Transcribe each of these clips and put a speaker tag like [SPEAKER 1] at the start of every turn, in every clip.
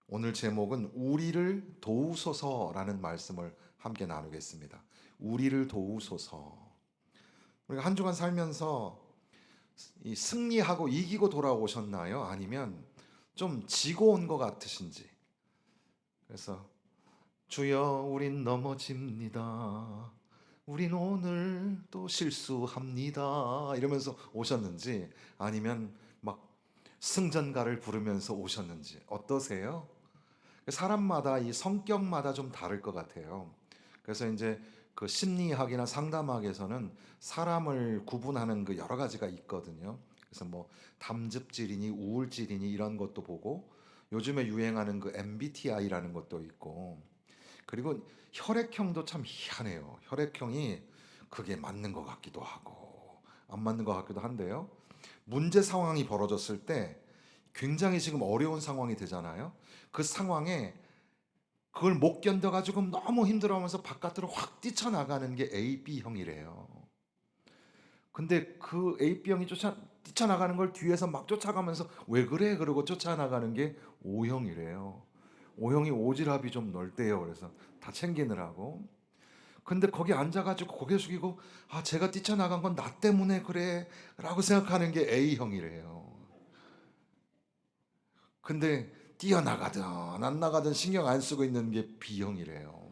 [SPEAKER 1] 오늘 제목은 우리를 도우소서라는 말씀을 함께 나누겠습니다. 우리를 도우소서. 우리가 한 주간 살면서 승리하고 이기고 돌아오셨나요? 아니면 좀 지고 온 것 같으신지. 그래서 주여 우린 넘어집니다. 우린 오늘 또 실수합니다. 이러면서 오셨는지, 아니면 막 승전가를 부르면서 오셨는지 어떠세요? 사람마다 이 성격마다 좀 다를 것 같아요. 그래서 이제 그 심리학이나 상담학에서는 사람을 구분하는 그 여러 가지가 있거든요. 그래서 뭐 담즙질이니 우울질이니 이런 것도 보고, 요즘에 유행하는 그 MBTI라는 것도 있고, 그리고 혈액형도 참 희한해요. 혈액형이 그게 맞는 것 같기도 하고 안 맞는 것 같기도 한데요. 문제 상황이 벌어졌을 때 굉장히 지금 어려운 상황이 되잖아요. 그 상황에 그걸 못 견뎌가지고 너무 힘들어하면서 바깥으로 확 뛰쳐나가는 게 AB형이래요. 근데 그 AB형이 뛰쳐나가는 걸 뒤에서 막 쫓아가면서 왜 그래? 그러고 쫓아나가는 게 O형이래요. O형이 오지랖이 좀 넓대요. 그래서 다 챙기느라고. 근데 거기 앉아가지고 고개 숙이고, 아, 제가 뛰쳐나간 건 나 때문에 그래 라고 생각하는 게 A형이래요. 근데 뛰어나가든 안 나가든 신경 안 쓰고 있는 게 B형이래요.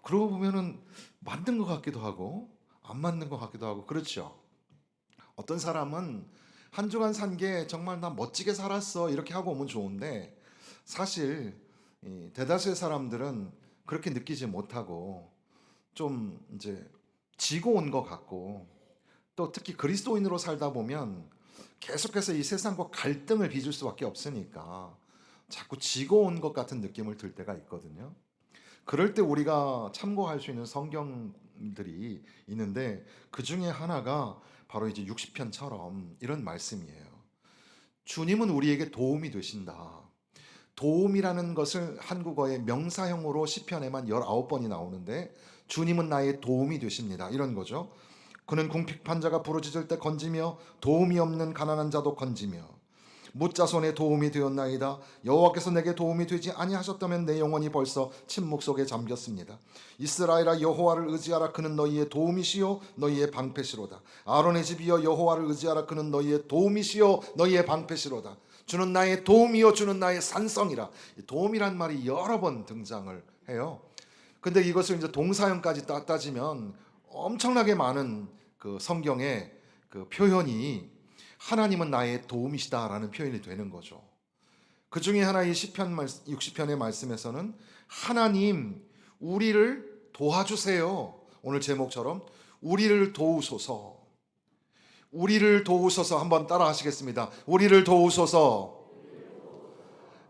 [SPEAKER 1] 그러고 보면은 맞는 것 같기도 하고 안 맞는 것 같기도 하고 그렇죠. 어떤 사람은 한 주간 산 게 정말 나 멋지게 살았어 이렇게 하고 오면 좋은데, 사실 이 대다수의 사람들은 그렇게 느끼지 못하고 좀 이제 지고 온 것 같고, 또 특히 그리스도인으로 살다 보면 계속해서 이 세상과 갈등을 빚을 수밖에 없으니까 자꾸 지고 온 것 같은 느낌을 들 때가 있거든요. 그럴 때 우리가 참고할 수 있는 성경들이 있는데, 그 중에 하나가 바로 이제 60편처럼 이런 말씀이에요. 주님은 우리에게 도움이 되신다. 도움이라는 것을 한국어의 명사형으로 시편에만 19번이 나오는데, 주님은 나의 도움이 되십니다. 이런 거죠. 그는 궁핍한 자가 부르짖을 때 건지며 도움이 없는 가난한 자도 건지며 묻자손의 도움이 되었나이다. 여호와께서 내게 도움이 되지 아니하셨다면 내 영혼이 벌써 침묵 속에 잠겼습니다. 이스라엘아, 여호와를 의지하라. 그는 너희의 도움이시요 너희의 방패시로다. 아론의 집이여, 여호와를 의지하라. 그는 너희의 도움이시요 너희의 방패시로다. 주는 나의 도움이요 주는 나의 산성이라. 도움이란 말이 여러 번 등장을 해요. 근데 이것을 이제 동사형까지 따지면 엄청나게 많은 그 성경의 그 표현이 하나님은 나의 도움이시다라는 표현이 되는 거죠. 그 중에 하나 이 시편 60편의 말씀에서는 하나님 우리를 도와주세요. 오늘 제목처럼 우리를 도우소서. 우리를 도우소서 한번 따라 하시겠습니다. 우리를 도우소서.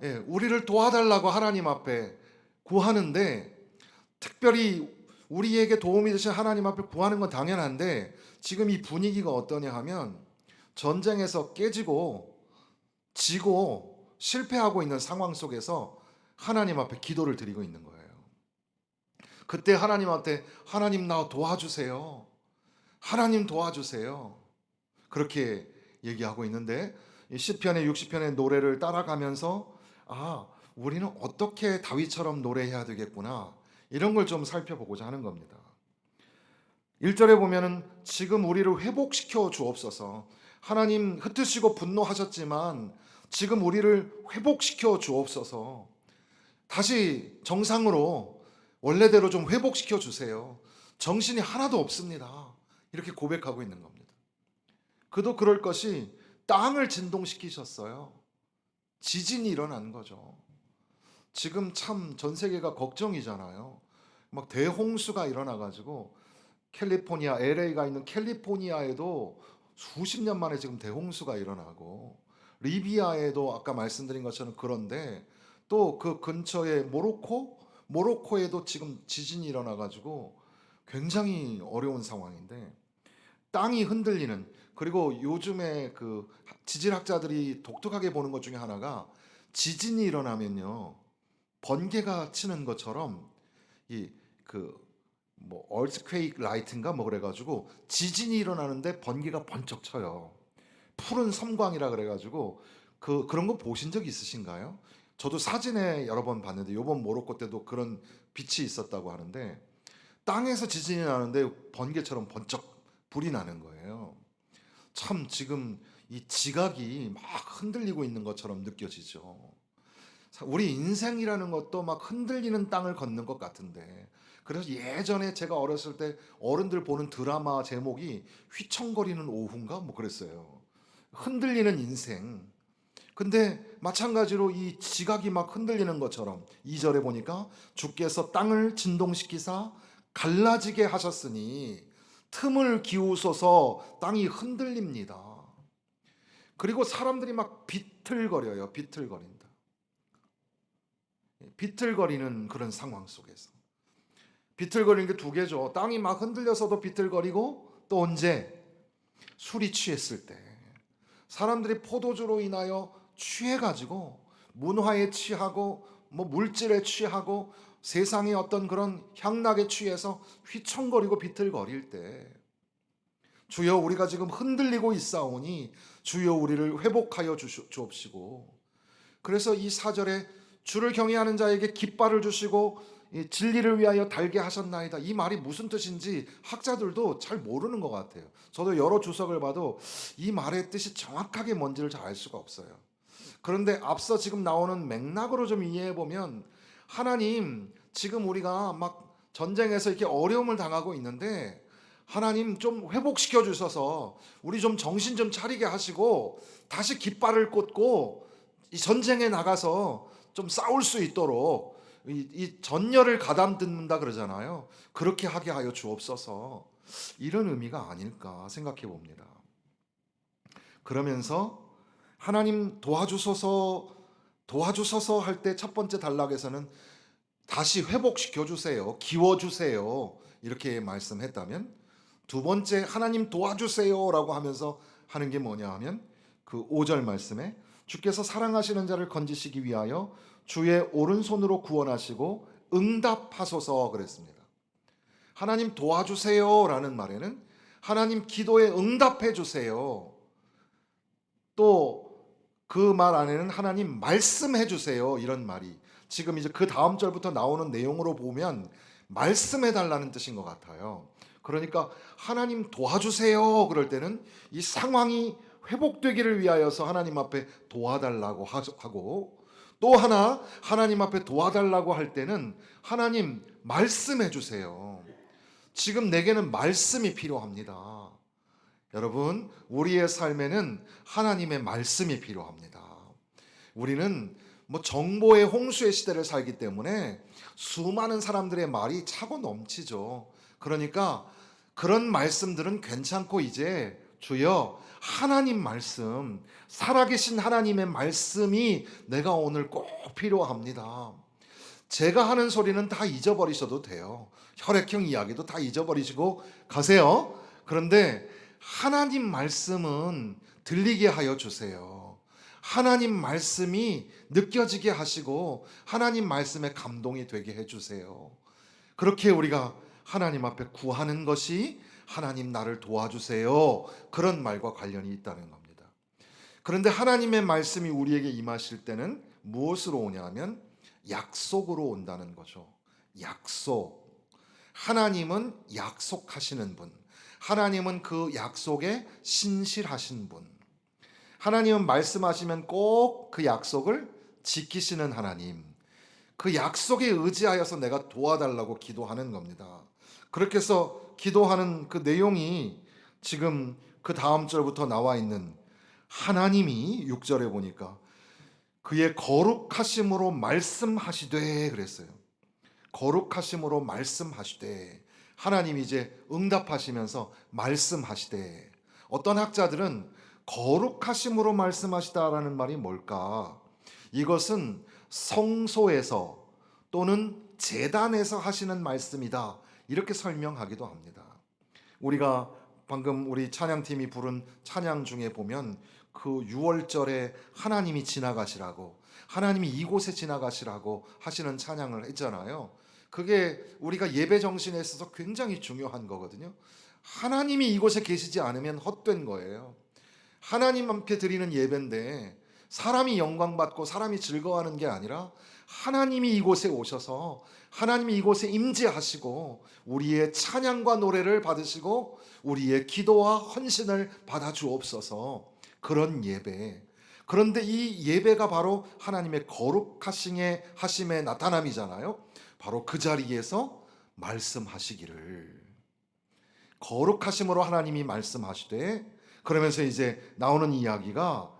[SPEAKER 1] 예, 우리를 도와달라고 하나님 앞에 구하는데, 특별히 우리에게 도움이 되신 하나님 앞에 구하는 건 당연한데, 지금 이 분위기가 어떠냐 하면 전쟁에서 깨지고 지고 실패하고 있는 상황 속에서 하나님 앞에 기도를 드리고 있는 거예요. 그때 하나님한테 하나님 나 도와주세요. 하나님 도와주세요. 그렇게 얘기하고 있는데, 이 시편의 60편의 노래를 따라가면서 아, 우리는 어떻게 다윗처럼 노래해야 되겠구나. 이런 걸 좀 살펴보고자 하는 겁니다. 1절에 보면은 지금 우리를 회복시켜 주옵소서. 하나님 흩으시고 분노하셨지만 지금 우리를 회복시켜 주옵소서. 다시 정상으로 원래대로 좀 회복시켜 주세요. 정신이 하나도 없습니다. 이렇게 고백하고 있는 겁니다. 그도 그럴 것이 땅을 진동시키셨어요. 지진이 일어난 거죠. 지금 참 전 세계가 걱정이잖아요. 막 대홍수가 일어나가지고 캘리포니아, LA가 있는 캘리포니아에도 수십 년 만에 지금 대홍수가 일어나고, 리비아에도 아까 말씀드린 것처럼 그런데, 또 그 근처에 모로코에도 지금 지진이 일어나가지고 굉장히 어려운 상황인데, 땅이 흔들리는, 그리고 요즘에 그 지질학자들이 독특하게 보는 것 중에 하나가, 지진이 일어나면요 번개가 치는 것처럼 이 그 뭐 earthquake light인가 뭐 그래가지고 지진이 일어나는데 번개가 번쩍 쳐요. 푸른 섬광이라 그래가지고 그런 거 보신 적 있으신가요? 저도 사진에 여러 번 봤는데 요번 모로코 때도 그런 빛이 있었다고 하는데 땅에서 지진이 나는데 번개처럼 번쩍 불이 나는 거예요. 참 지금 이 지각이 막 흔들리고 있는 것처럼 느껴지죠. 우리 인생이라는 것도 막 흔들리는 땅을 걷는 것 같은데 그래서 예전에 제가 어렸을 때 어른들 보는 드라마 제목이 휘청거리는 오후인가 뭐 그랬어요. 흔들리는 인생. 근데 마찬가지로 이 지각이 막 흔들리는 것처럼 2절에 보니까 주께서 땅을 진동시키사 갈라지게 하셨으니 틈을 기우소서 땅이 흔들립니다. 그리고 사람들이 막 비틀거려요. 비틀거린다. 비틀거리는 그런 상황 속에서. 비틀거리는 게 두 개죠. 땅이 막 흔들려서도 비틀거리고 또 언제? 술이 취했을 때. 사람들이 포도주로 인하여 취해가지고 문화에 취하고 뭐 물질에 취하고 세상의 어떤 그런 향락에 취해서 휘청거리고 비틀거릴 때 주여 우리가 지금 흔들리고 있사오니 주여 우리를 회복하여 주옵시고 그래서 이 4절에 주를 경외하는 자에게 깃발을 주시고 이 진리를 위하여 달게 하셨나이다. 이 말이 무슨 뜻인지 학자들도 잘 모르는 것 같아요. 저도 여러 주석을 봐도 이 말의 뜻이 정확하게 뭔지를 잘 알 수가 없어요. 그런데 앞서 지금 나오는 맥락으로 좀 이해해 보면 하나님 지금 우리가 막 전쟁에서 이렇게 어려움을 당하고 있는데 하나님 좀 회복시켜 주셔서 우리 좀 정신 좀 차리게 하시고 다시 깃발을 꽂고 이 전쟁에 나가서 좀 싸울 수 있도록 이 전열을 가다듬는다 그러잖아요. 그렇게 하게 하여 주옵소서. 이런 의미가 아닐까 생각해 봅니다. 그러면서 하나님 도와주소서 할 때 첫 번째 단락에서는 다시 회복시켜 주세요. 기워 주세요. 이렇게 말씀했다면 두 번째 하나님 도와주세요라고 하면서 하는 게 뭐냐 하면 그 5절 말씀에 주께서 사랑하시는 자를 건지시기 위하여 주의 오른손으로 구원하시고 응답하소서 그랬습니다. 하나님 도와주세요라는 말에는 하나님 기도에 응답해 주세요. 또 그 말 안에는 하나님 말씀해 주세요. 이런 말이 지금 이제 그 다음 절부터 나오는 내용으로 보면 말씀해 달라는 뜻인 것 같아요. 그러니까 하나님 도와주세요. 그럴 때는 이 상황이 회복되기를 위하여서 하나님 앞에 도와달라고 하고 또 하나 하나님 앞에 도와달라고 할 때는 하나님 말씀해 주세요. 지금 내게는 말씀이 필요합니다. 여러분, 우리의 삶에는 하나님의 말씀이 필요합니다. 우리는 뭐 정보의 홍수의 시대를 살기 때문에 수많은 사람들의 말이 차고 넘치죠. 그러니까 그런 말씀들은 괜찮고 이제 주여 하나님 말씀, 살아계신 하나님의 말씀이 내가 오늘 꼭 필요합니다. 제가 하는 소리는 다 잊어버리셔도 돼요. 혈액형 이야기도 다 잊어버리시고 가세요. 그런데 하나님 말씀은 들리게 하여 주세요. 하나님 말씀이 느껴지게 하시고 하나님 말씀에 감동이 되게 해주세요. 그렇게 우리가 하나님 앞에 구하는 것이 하나님 나를 도와주세요. 그런 말과 관련이 있다는 겁니다. 그런데 하나님의 말씀이 우리에게 임하실 때는 무엇으로 오냐 하면 약속으로 온다는 거죠. 약속. 하나님은 약속하시는 분. 하나님은 그 약속에 신실하신 분. 하나님은 말씀하시면 꼭 그 약속을 지키시는 하나님. 그 약속에 의지하여서 내가 도와달라고 기도하는 겁니다. 그렇게 해서 기도하는 그 내용이 지금 그 다음 절부터 나와 있는 하나님이 6절에 보니까 그의 거룩하심으로 말씀하시되 그랬어요. 거룩하심으로 말씀하시되 하나님이 이제 응답하시면서 말씀하시되 어떤 학자들은 거룩하심으로 말씀하시다라는 말이 뭘까? 이것은 성소에서 또는 제단에서 하시는 말씀이다. 이렇게 설명하기도 합니다. 우리가 방금 우리 찬양팀이 부른 찬양 중에 보면 그 6월절에 하나님이 지나가시라고 하나님이 이곳에 지나가시라고 하시는 찬양을 했잖아요. 그게 우리가 예배 정신에 있어서 굉장히 중요한 거거든요. 하나님이 이곳에 계시지 않으면 헛된 거예요. 하나님 함께 드리는 예배인데 사람이 영광 받고 사람이 즐거워하는 게 아니라 하나님이 이곳에 오셔서 하나님이 이곳에 임재하시고 우리의 찬양과 노래를 받으시고 우리의 기도와 헌신을 받아 주옵소서. 그런 예배. 그런데 이 예배가 바로 하나님의 거룩하심의 나타남이잖아요. 바로 그 자리에서 말씀하시기를, 거룩하심으로 하나님이 말씀하시되, 그러면서 이제 나오는 이야기가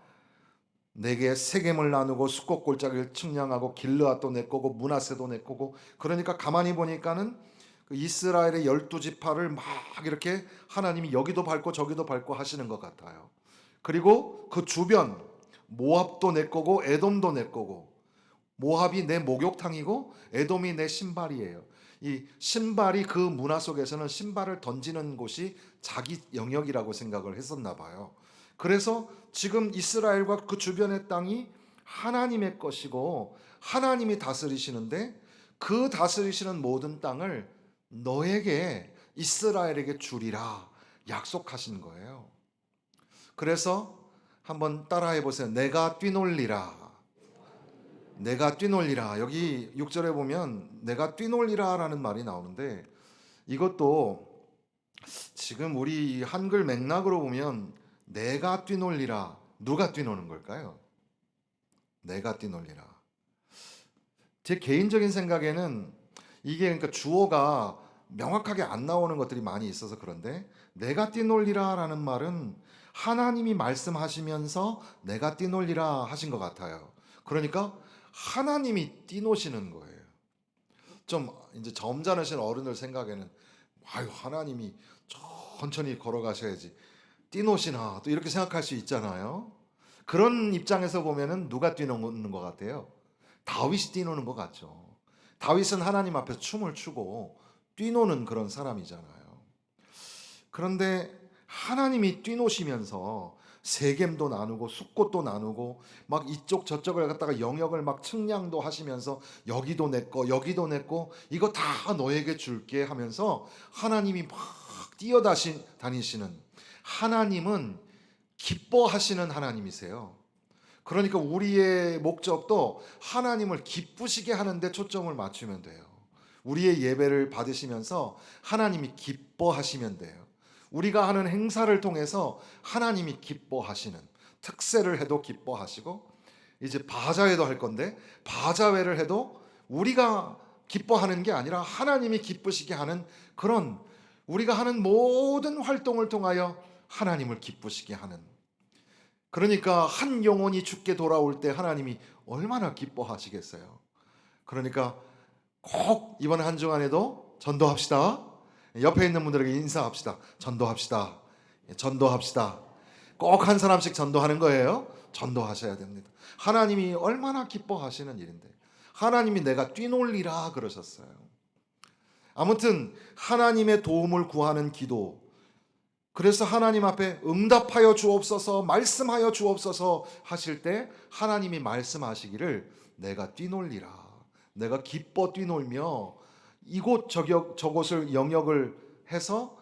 [SPEAKER 1] 내게 세겜을 나누고 숫꽃 골짜기를 측량하고 길르앗도 내 거고 므낫세도 내 거고. 그러니까 가만히 보니까는 그 이스라엘의 12지파를 막 이렇게 하나님이 여기도 밟고 저기도 밟고 하시는 것 같아요. 그리고 그 주변 모압도 내 거고 에돔도 내 거고, 모압이 내 목욕탕이고 에돔이 내 신발이에요. 이 신발이 그 문화 속에서는 신발을 던지는 곳이 자기 영역이라고 생각을 했었나 봐요. 그래서 지금 이스라엘과 그 주변의 땅이 하나님의 것이고 하나님이 다스리시는데, 그 다스리시는 모든 땅을 너에게, 이스라엘에게 주리라 약속하신 거예요. 그래서 한번 따라해 보세요. 내가 뛰놀리라. 내가 뛰놀리라. 여기 6절에 보면 내가 뛰놀리라라는 말이 나오는데, 이것도 지금 우리 한글 맥락으로 보면 내가 뛰놀리라, 누가 뛰노는 걸까요? 내가 뛰놀리라. 제 개인적인 생각에는 이게 그러니까 주어가 명확하게 안 나오는 것들이 많이 있어서 그런데, 내가 뛰놀리라라는 말은 하나님이 말씀하시면서 내가 뛰놀리라 하신 것 같아요. 그러니까 하나님이 뛰노시는 거예요. 좀 이제 점잖으신 어른들 생각에는 아유, 하나님이 천천히 걸어가셔야지 뛰노시나 또 이렇게 생각할 수 있잖아요. 그런 입장에서 보면은 누가 뛰노는 것 같아요? 다윗이 뛰노는 것 같죠. 다윗은 하나님 앞에서 춤을 추고 뛰노는 그런 사람이잖아요. 그런데 하나님이 뛰노시면서 세겜도 나누고 숫꽃도 나누고 막 이쪽 저쪽을 갖다가 영역을 막 측량도 하시면서 여기도 내 거 여기도 내 거 이거 다 너에게 줄게 하면서 하나님이 막 뛰어다니시는, 하나님은 기뻐하시는 하나님이세요. 그러니까 우리의 목적도 하나님을 기쁘시게 하는데 초점을 맞추면 돼요. 우리의 예배를 받으시면서 하나님이 기뻐하시면 돼요. 우리가 하는 행사를 통해서 하나님이 기뻐하시는, 특세를 해도 기뻐하시고, 이제 바자회도 할 건데 바자회를 해도 우리가 기뻐하는 게 아니라 하나님이 기쁘시게 하는, 그런 우리가 하는 모든 활동을 통하여 하나님을 기쁘시게 하는. 그러니까 한 영혼이 죽게 돌아올 때 하나님이 얼마나 기뻐하시겠어요. 그러니까 꼭 이번 한 주간에도 전도합시다. 옆에 있는 분들에게 인사합시다. 전도합시다. 전도합시다. 꼭 한 사람씩 전도하는 거예요. 전도하셔야 됩니다. 하나님이 얼마나 기뻐하시는 일인데, 하나님이 내가 뛰놀리라 그러셨어요. 아무튼 하나님의 도움을 구하는 기도, 그래서 하나님 앞에 응답하여 주옵소서, 말씀하여 주옵소서 하실 때 하나님이 말씀하시기를 내가 뛰놀리라, 내가 기뻐 뛰놀며 이곳 저곳을 영역을 해서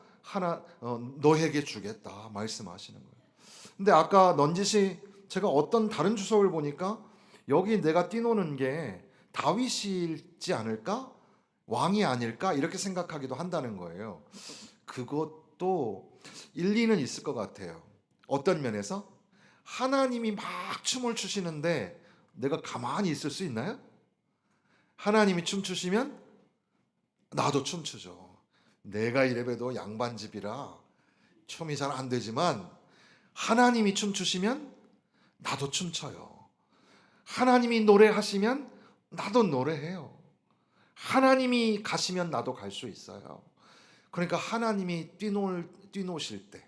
[SPEAKER 1] 너에게 주겠다 말씀하시는 거예요. 근데 아까 넌지시 제가 어떤 다른 주석을 보니까 여기 내가 뛰노는 게 다윗이지 않을까? 왕이 아닐까? 이렇게 생각하기도 한다는 거예요. 그것도 일리는 있을 것 같아요. 어떤 면에서? 하나님이 막 춤을 추시는데 내가 가만히 있을 수 있나요? 하나님이 춤추시면 나도 춤추죠. 내가 이래봬도 양반집이라 춤이 잘 안 되지만 하나님이 춤추시면 나도 춤춰요. 하나님이 노래하시면 나도 노래해요. 하나님이 가시면 나도 갈 수 있어요. 그러니까 하나님이 뛰노실 때,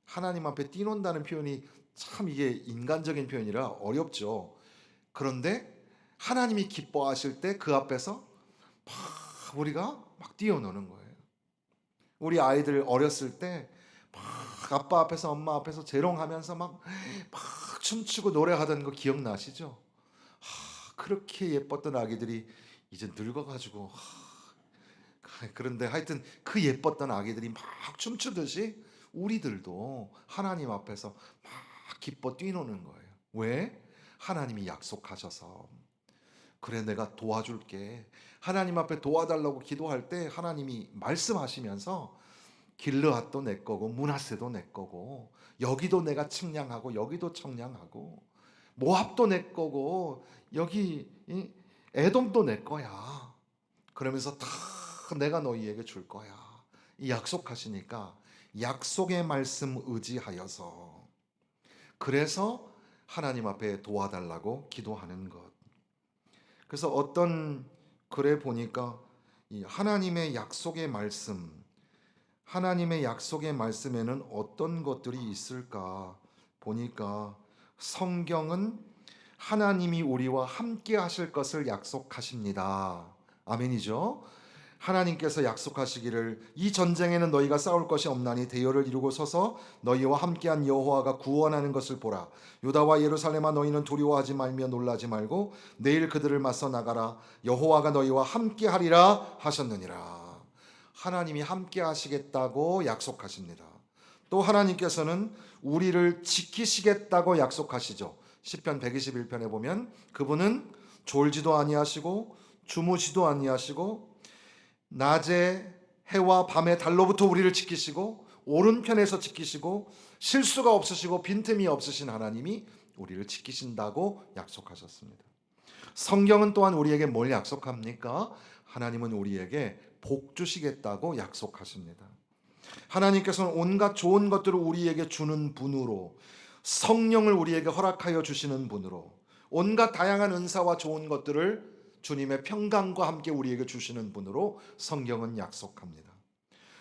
[SPEAKER 1] 하나님 앞에 뛰논다는 표현이 참 이게 인간적인 표현이라 어렵죠. 그런데 하나님이 기뻐하실 때 그 앞에서 막 우리가 막 뛰어노는 거예요. 우리 아이들 어렸을 때 막 아빠 앞에서 엄마 앞에서 재롱하면서 막 춤추고 노래하던 거 기억나시죠? 그렇게 예뻤던 아기들이 이제 늙어가지고, 그런데 하여튼 그 예뻤던 아기들이 막 춤추듯이 우리들도 하나님 앞에서 막 기뻐 뛰노는 거예요. 왜? 하나님이 약속하셔서. 그래, 내가 도와줄게. 하나님 앞에 도와달라고 기도할 때 하나님이 말씀하시면서 길르앗도 내 거고 므낫세도 내 거고 여기도 내가 측량하고 여기도 청량하고 모압도 내 거고 여기 에돔도 내 거야. 그러면서 다 내가 너희에게 줄 거야. 이 약속하시니까 약속의 말씀 의지하여서, 그래서 하나님 앞에 도와달라고 기도하는 것. 그래서 어떤 글에 보니까 이 하나님의 약속의 말씀에는 어떤 것들이 있을까 보니까, 성경은 하나님이 우리와 함께 하실 것을 약속하십니다. 아멘이죠. 하나님께서 약속하시기를 이 전쟁에는 너희가 싸울 것이 없나니 대열을 이루고 서서 너희와 함께한 여호와가 구원하는 것을 보라. 유다와 예루살렘아, 너희는 두려워하지 말며 놀라지 말고 내일 그들을 맞서 나가라. 여호와가 너희와 함께하리라 하셨느니라. 하나님이 함께 하시겠다고 약속하십니다. 또 하나님께서는 우리를 지키시겠다고 약속하시죠. 시편 121편에 보면 그분은 졸지도 아니하시고 주무시도 아니하시고 낮에 해와 밤에 달로부터 우리를 지키시고 오른편에서 지키시고 실수가 없으시고 빈틈이 없으신 하나님이 우리를 지키신다고 약속하셨습니다. 성경은 또한 우리에게 뭘 약속합니까? 하나님은 우리에게 복 주시겠다고 약속하십니다. 하나님께서는 온갖 좋은 것들을 우리에게 주는 분으로, 성령을 우리에게 허락하여 주시는 분으로, 온갖 다양한 은사와 좋은 것들을 주님의 평강과 함께 우리에게 주시는 분으로 성경은 약속합니다.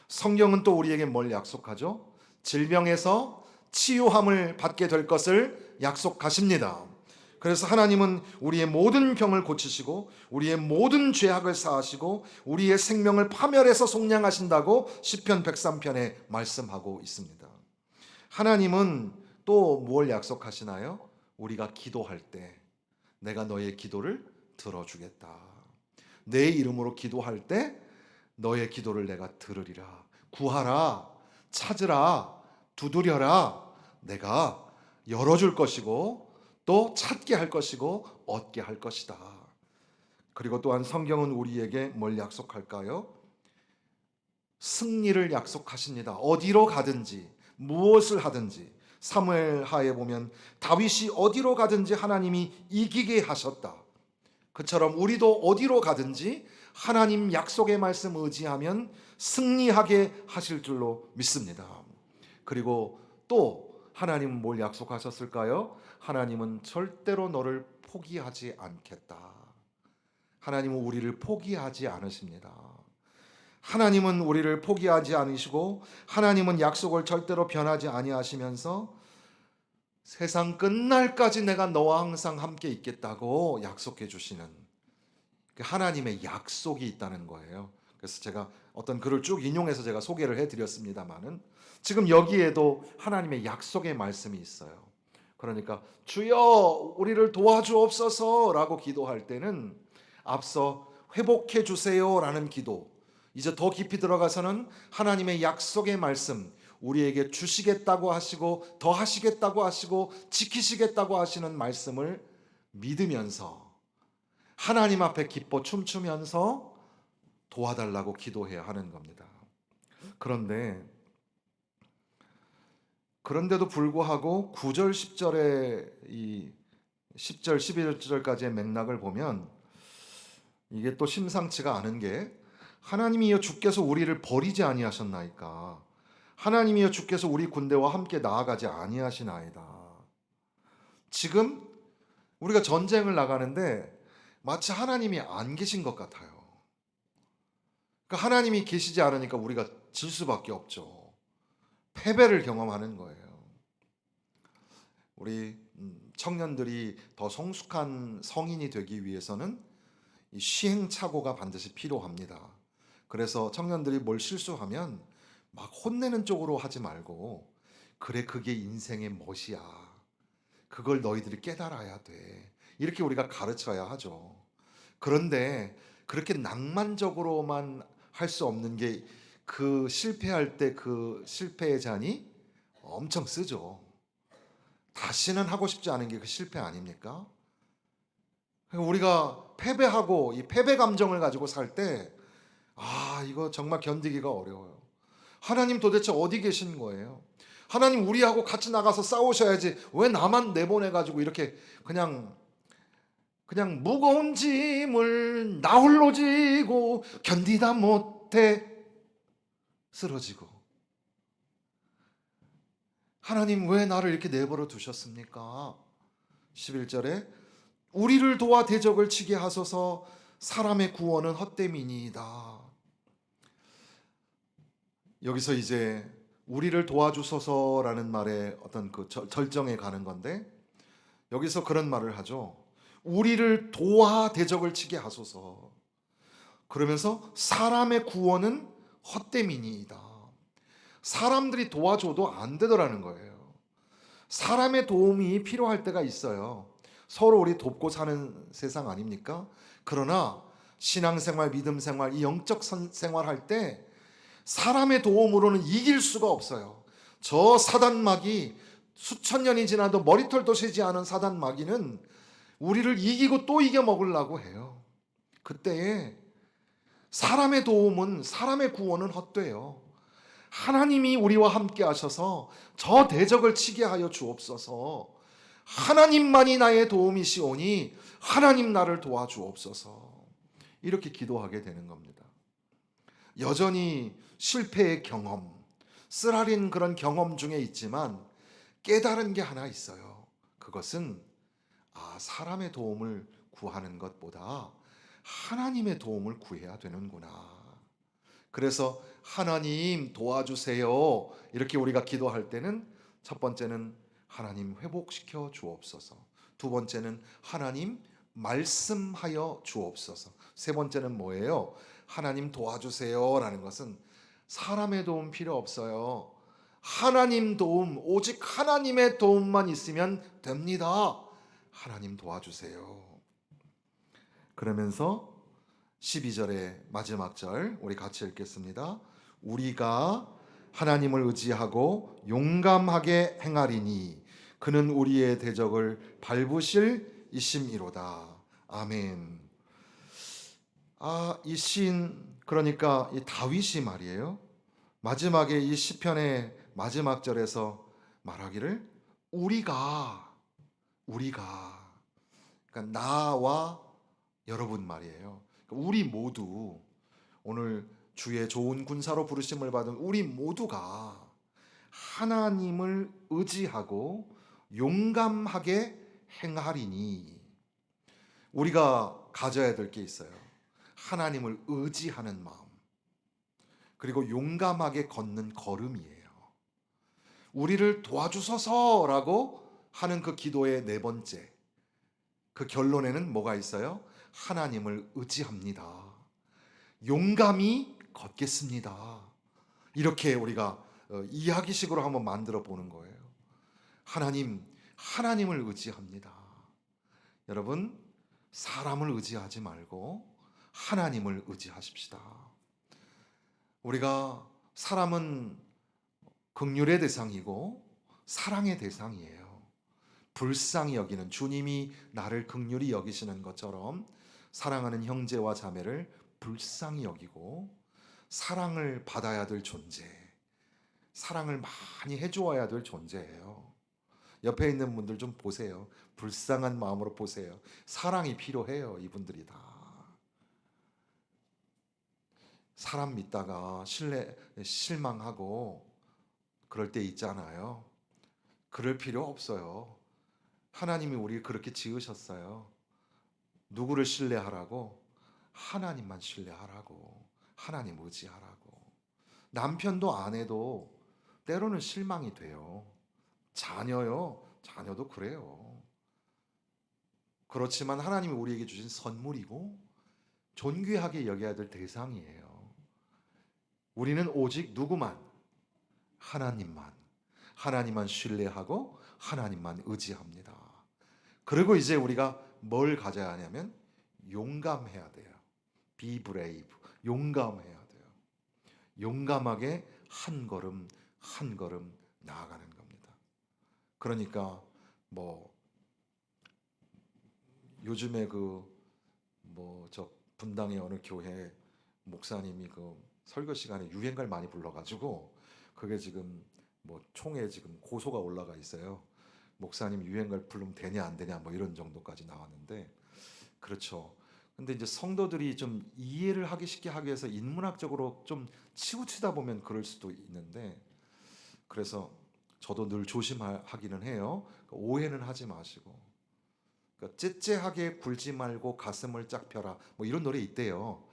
[SPEAKER 1] 성경은 또 우리에게 뭘 약속하죠? 질병에서 치유함을 받게 될 것을 약속하십니다. 그래서 하나님은 우리의 모든 병을 고치시고 우리의 모든 죄악을 사하시고 우리의 생명을 파멸해서 속량하신다고 시편 103편에 말씀하고 있습니다. 하나님은 또 뭘 약속하시나요? 우리가 기도할 때 내가 너의 기도를 들어주겠다. 내 이름으로 기도할 때 너의 기도를 내가 들으리라. 구하라, 찾으라, 두드려라. 내가 열어줄 것이고 또 찾게 할 것이고 얻게 할 것이다. 그리고 또한 성경은 우리에게 뭘 약속할까요? 승리를 약속하십니다. 어디로 가든지 무엇을 하든지. 사무엘하에 보면 다윗이 어디로 가든지 하나님이 이기게 하셨다. 그처럼 우리도 어디로 가든지 하나님 약속의 말씀 의지하면 승리하게 하실 줄로 믿습니다. 그리고 또 하나님은 뭘 약속하셨을까요? 하나님은 절대로 너를 포기하지 않겠다. 하나님은 우리를 포기하지 않으십니다. 하나님은 우리를 포기하지 않으시고 하나님은 약속을 절대로 변하지 아니하시면서 세상 끝날까지 내가 너와 항상 함께 있겠다고 약속해 주시는 하나님의 약속이 있다는 거예요. 그래서 제가 어떤 글을 쭉 인용해서 제가 소개를 해드렸습니다만은 지금 여기에도 하나님의 약속의 말씀이 있어요. 그러니까 주여 우리를 도와주옵소서라고 기도할 때는 앞서 회복해 주세요라는 기도, 이제 더 깊이 들어가서는 하나님의 약속의 말씀, 우리에게 주시겠다고 하시고 더 하시겠다고 하시고 지키시겠다고 하시는 말씀을 믿으면서 하나님 앞에 기뻐 춤추면서 도와달라고 기도해야 하는 겁니다. 그런데도 불구하고 9절 10절의 이 10절 11절까지의 맥락을 보면 이게 또 심상치가 않은 게, 하나님이여 주께서 우리를 버리지 아니하셨나이까. 하나님이여 주께서 우리 군대와 함께 나아가지 아니하시나이다. 지금 우리가 전쟁을 나가는데 마치 하나님이 안 계신 것 같아요. 그러니까 하나님이 계시지 않으니까 우리가 질 수밖에 없죠. 패배를 경험하는 거예요. 우리 청년들이 더 성숙한 성인이 되기 위해서는 이 시행착오가 반드시 필요합니다. 그래서 청년들이 뭘 실수하면 막 혼내는 쪽으로 하지 말고, 그래 그게 인생의 멋이야. 그걸 너희들이 깨달아야 돼. 이렇게 우리가 가르쳐야 하죠. 그런데 그렇게 낭만적으로만 할 수 없는 게, 그 실패할 때 그 실패의 잔이 엄청 쓰죠. 다시는 하고 싶지 않은 게 그 실패 아닙니까? 우리가 패배하고 이 패배 감정을 가지고 살 때, 이거 정말 견디기가 어려워요. 하나님 도대체 어디 계신 거예요? 하나님 우리하고 같이 나가서 싸우셔야지 왜 나만 내보내가지고 이렇게 그냥 무거운 짐을 나 홀로 지고 견디다 못해 쓰러지고, 하나님 왜 나를 이렇게 내버려 두셨습니까? 11절에 우리를 도와 대적을 치게 하소서, 사람의 구원은 헛됨이니이다. 여기서 이제 우리를 도와주소서라는 말에 어떤 그 절정에 가는 건데, 여기서 그런 말을 하죠. 우리를 도와 대적을 치게 하소서. 그러면서 사람의 구원은 헛됨이니이다. 사람들이 도와줘도 안 되더라는 거예요. 사람의 도움이 필요할 때가 있어요. 서로 우리 돕고 사는 세상 아닙니까? 그러나 신앙생활, 믿음생활, 이 영적 생활할 때 사람의 도움으로는 이길 수가 없어요. 저 사단마귀, 수천 년이 지나도 머리털도 세지 않은 사단마귀는 우리를 이기고 또 이겨먹으려고 해요. 그때에 사람의 도움은, 사람의 구원은 헛돼요. 하나님이 우리와 함께 하셔서 저 대적을 치게 하여 주옵소서. 하나님만이 나의 도움이시오니 하나님 나를 도와주옵소서. 이렇게 기도하게 되는 겁니다. 여전히 실패의 경험, 쓰라린 그런 경험 중에 있지만 깨달은 게 하나 있어요. 그것은 사람의 도움을 구하는 것보다 하나님의 도움을 구해야 되는구나. 그래서 하나님 도와주세요, 이렇게 우리가 기도할 때는 첫 번째는 하나님 회복시켜 주옵소서, 두 번째는 하나님 말씀하여 주옵소서, 세 번째는 뭐예요? 하나님 도와주세요 라는 것은 사람의 도움 필요 없어요. 하나님 도움, 오직 하나님의 도움만 있으면 됩니다. 하나님 도와주세요. 그러면서 12절의 마지막 절 우리 같이 읽겠습니다. 우리가 하나님을 의지하고 용감하게 행하리니 그는 우리의 대적을 밟으실 이심이로다. 아멘. 이 시인, 그러니까 이 다윗이 말이에요. 마지막에 이 시편의 마지막 절에서 말하기를 우리가, 그러니까 나와 여러분 말이에요. 우리 모두, 오늘 주의 좋은 군사로 부르심을 받은 우리 모두가 하나님을 의지하고 용감하게 행하리니, 우리가 가져야 될 게 있어요. 하나님을 의지하는 마음, 그리고 용감하게 걷는 걸음이에요. 우리를 도와주소서라고 하는 그 기도의 네 번째, 그 결론에는 뭐가 있어요? 하나님을 의지합니다. 용감히 걷겠습니다. 이렇게 우리가 이야기식으로 한번 만들어 보는 거예요. 하나님을 의지합니다. 여러분, 사람을 의지하지 말고 하나님을 의지하십시다. 우리가, 사람은 긍휼의 대상이고 사랑의 대상이에요. 불쌍히 여기는, 주님이 나를 긍휼히 여기시는 것처럼 사랑하는 형제와 자매를 불쌍히 여기고 사랑을 받아야 될 존재, 사랑을 많이 해주어야 될 존재예요. 옆에 있는 분들 좀 보세요. 불쌍한 마음으로 보세요. 사랑이 필요해요. 이분들이 다 사람 믿다가 실망하고 그럴 때 있잖아요. 그럴 필요 없어요. 하나님이 우리 그렇게 지으셨어요. 누구를 신뢰하라고? 하나님만 신뢰하라고. 하나님 의지하라고. 남편도 아내도 때로는 실망이 돼요. 자녀도 그래요. 그렇지만 하나님이 우리에게 주신 선물이고 존귀하게 여겨야 될 대상이에요. 우리는 오직 누구만? 하나님만 신뢰하고 하나님만 의지합니다. 그리고 이제 우리가 뭘 가져야 하냐면 용감해야 돼요. Be brave. 용감해야 돼요. 용감하게 한 걸음 한 걸음 나아가는 겁니다. 그러니까 뭐 요즘에 그 뭐 저 분당의 어느 교회 목사님이 그 설교 시간에 유행가를 많이 불러가지고 그게 지금 뭐 총에 지금 고소가 올라가 있어요. 목사님 유행가를 부르면 되냐 안 되냐 뭐 이런 정도까지 나왔는데 그렇죠. 근데 이제 성도들이 좀 이해를 하기 쉽게 하기 위해서 인문학적으로 좀 치우치다 보면 그럴 수도 있는데 그래서 저도 늘 조심하기는 해요. 그러니까 오해는 하지 마시고 그러니까 째째하게 굴지 말고 가슴을 짝 펴라 뭐 이런 노래 있대요.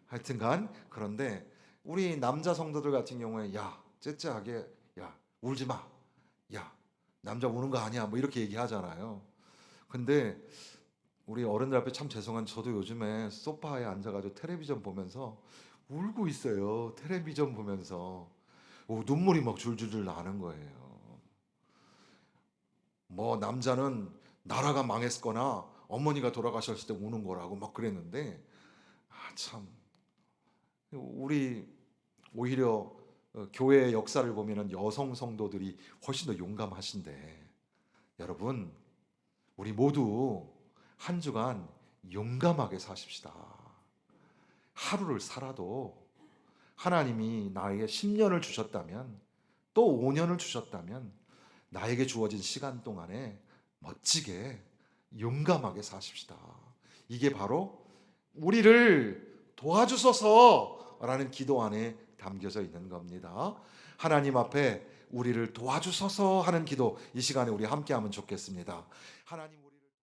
[SPEAKER 1] 하여튼간 그런데 우리 남자 성도들 같은 경우에 야 째째하게 야 울지 마. 야 남자 우는 거 아니야 뭐 이렇게 얘기하잖아요. 근데 우리 어른들 앞에 참 죄송한 저도 요즘에 소파에 앉아가지고 텔레비전 보면서 울고 있어요. 텔레비전 보면서 눈물이 막 줄줄줄 나는 거예요. 뭐 남자는 나라가 망했거나 어머니가 돌아가셨을 때 우는 거라고 막 그랬는데 참 우리 오히려 교회의 역사를 보면은 여성 성도들이 훨씬 더 용감하신데 여러분 우리 모두 한 주간 용감하게 사십시다. 하루를 살아도 하나님이 나에게 10년을 주셨다면 또 5년을 주셨다면 나에게 주어진 시간 동안에 멋지게 용감하게 사십시다. 이게 바로 우리를 도와주소서라는 기도 안에 담겨져 있는 겁니다. 하나님 앞에 우리를 도와주소서 하는 기도 이 시간에 우리 함께 하면 좋겠습니다. 하나님